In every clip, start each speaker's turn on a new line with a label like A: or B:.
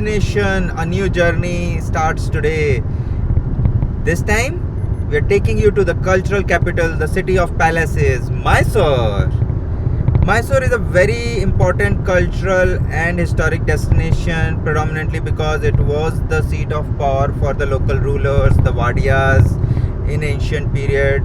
A: destination, a new journey starts today. This time, we are taking you to the cultural capital, the city of palaces, Mysore. Mysore is a very important cultural and historic destination, predominantly because it was the seat of power for the local rulers, the Vadiyas, in ancient period.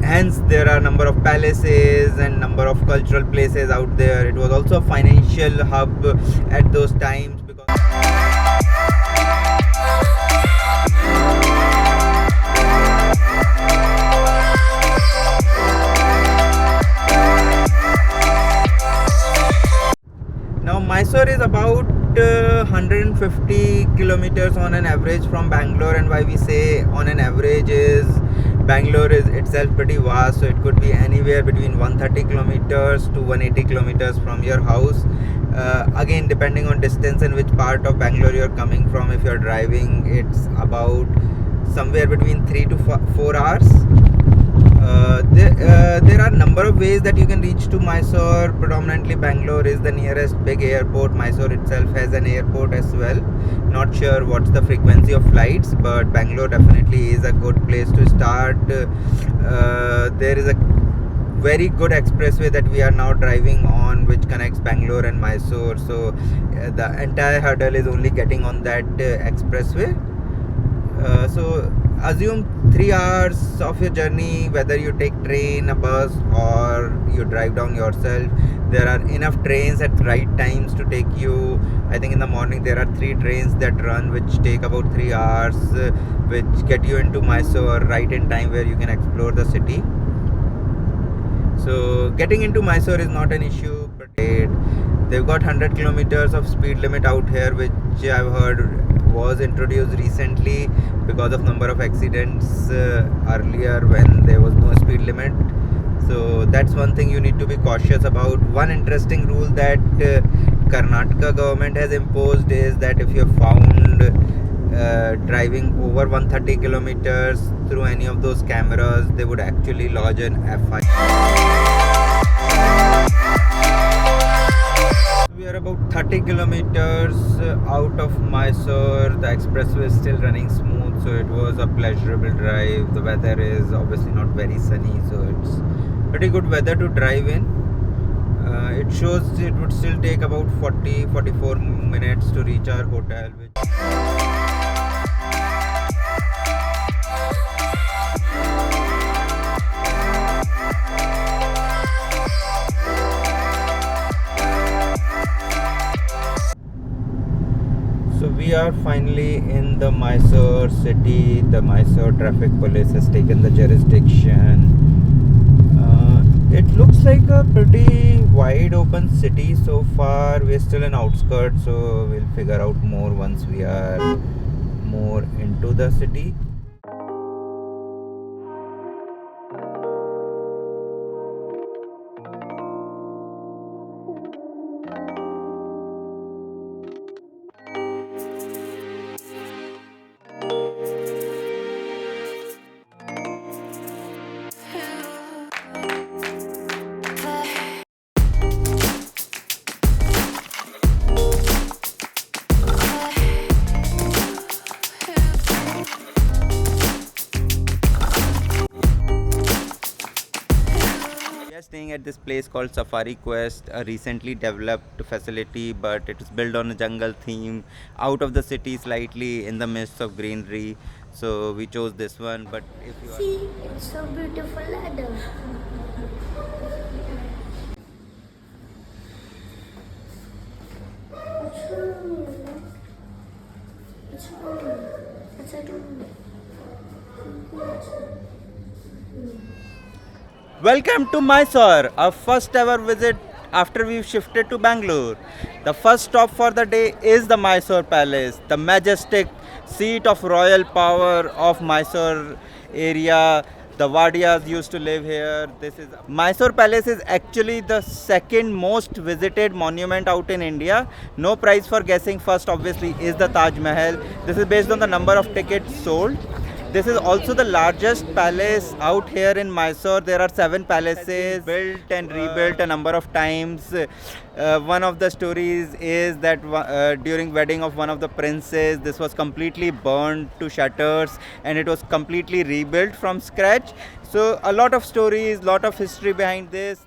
A: Hence, there are a number of palaces and number of cultural places out there. It was also a financial hub at those times. Now, Mysore is about 150 kilometers on an average from Bangalore, and why we say on an average is Bangalore is itself pretty vast, so it could be anywhere between 130 kilometers to 180 kilometers from your house. Again, depending on distance and which part of Bangalore you're coming from. If you're driving, it's about somewhere between 3 to 4 hours. There are a number of ways that you can reach to Mysore. Predominantly Bangalore is the nearest big airport. Mysore itself has an airport as well. Not sure what's the frequency of flights, but Bangalore definitely is a good place to start. There is a very good expressway that we are now driving on, which connects Bangalore and Mysore. So the entire hurdle is only getting on that expressway. So assume 3 hours of your journey, whether you take train, a bus, or you drive down yourself. There are enough trains at right times to take you. I think in the morning there are 3 trains that run, which take about 3 hours, which get you into Mysore right in time, where you can explore the city. So getting into Mysore is not an issue, but they've got 100 kilometers of speed limit out here, which I've heard was introduced recently because of number of accidents earlier when there was no speed limit. So that's one thing you need to be cautious about. One interesting rule that Karnataka government has imposed is that if you're found driving over 130 kilometers through any of those cameras, they would actually lodge an FI. We are about 30 kilometers out of Mysore. The expressway is still running smooth, so it was a pleasurable drive. The weather is obviously not very sunny, so it's pretty good weather to drive in. It shows it would still take about 44 minutes to reach our hotel. So we are finally in the Mysore city. The Mysore traffic police has taken the jurisdiction. It looks like a pretty wide open city so far. We're still in outskirts, so we'll figure out more once we are more into the city. Staying at this place called Safari Quest, a recently developed facility, but it is built on a jungle theme, out of the city slightly, in the midst of greenery. So we chose this one. But if you
B: see, it's so beautiful ladder.
A: Welcome to Mysore, our first ever visit after we've shifted to Bangalore. The first stop for the day is the Mysore Palace, the majestic seat of royal power of Mysore area. The Vadiyas used to live here. Mysore Palace is actually the second most visited monument out in India. No prize for guessing. First obviously is the Taj Mahal. This is based on the number of tickets sold. This is also the largest palace out here in Mysore. There are 7 palaces built and rebuilt a number of times. One of the stories is that during wedding of one of the princes, this was completely burned to shutters and it was completely rebuilt from scratch. So a lot of stories, lot of history behind this.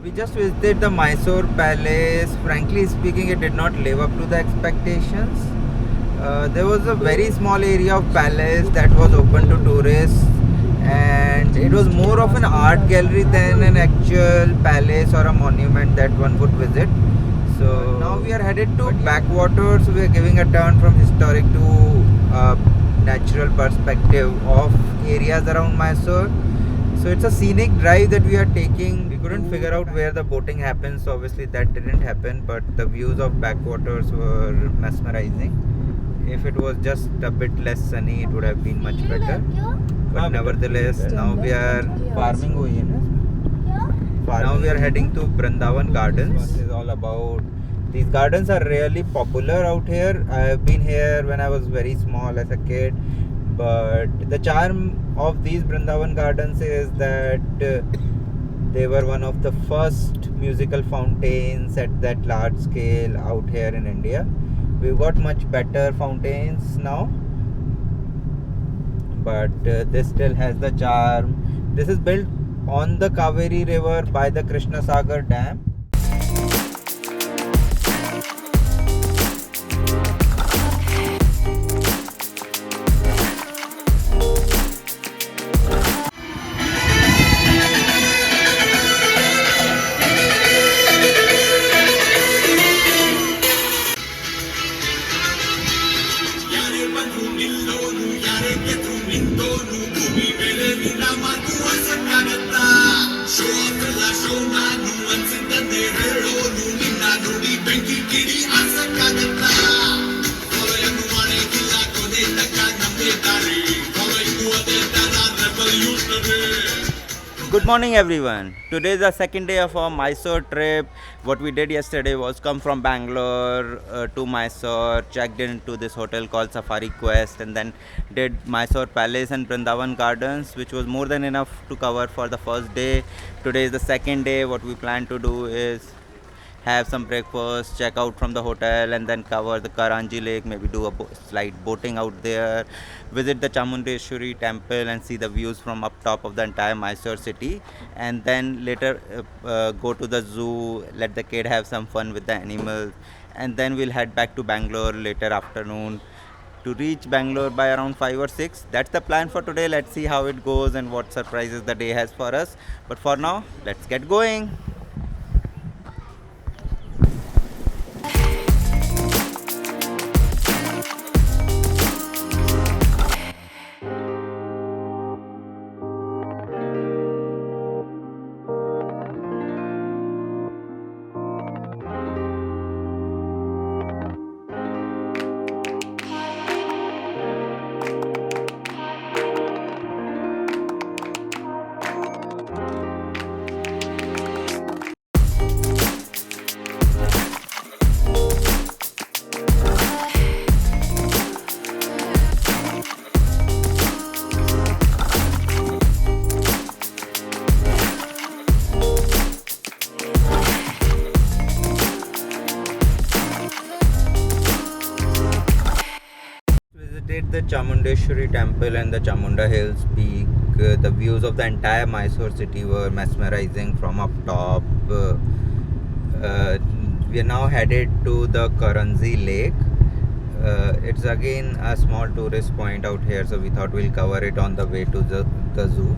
A: We just visited the Mysore Palace. Frankly speaking, it did not live up to the expectations. There was a very small area of palace that was open to tourists, and it was more of an art gallery than an actual palace or a monument that one would visit. So now we are headed to Backwaters. We are giving a turn from historic to natural perspective of areas around Mysore. So it's a scenic drive that we are taking. We couldn't figure out where the boating happens, so obviously that didn't happen, but the views of Backwaters were mesmerizing. If it was just a bit less sunny, it would have been much better. But nevertheless, now we are farming. Now we are heading to Vrindavan Gardens. This is all about. These gardens are really popular out here. I have been here when I was very small as a kid. But the charm of these Vrindavan Gardens is that they were one of the first musical fountains at that large scale out here in India. We've got much better fountains now, but this still has the charm. This is built on the Kaveri River by the Krishna Sagar Dam. Good morning everyone. Today is the second day of our Mysore trip. What we did yesterday was come from Bangalore to Mysore, checked into this hotel called Safari Quest, and then did Mysore Palace and Vrindavan Gardens, which was more than enough to cover for the first day. Today is the second day. What we plan to do is have some breakfast, check out from the hotel, and then cover the Karanji lake, maybe do a slight boating out there, visit the Chamunda temple and see the views from up top of the entire Mysore city, and then later go to the zoo, let the kid have some fun with the animals, and then we'll head back to Bangalore later afternoon to reach Bangalore by around 5 or 6. That's the plan for today. Let's see how it goes and what surprises the day has for us. But for now, let's get going. The Chamundeshwari temple and the Chamunda Hills peak. The views of the entire Mysore city were mesmerizing from up top. We are now headed to the Karanji lake. It's again a small tourist point out here, so we thought we'll cover it on the way to the zoo.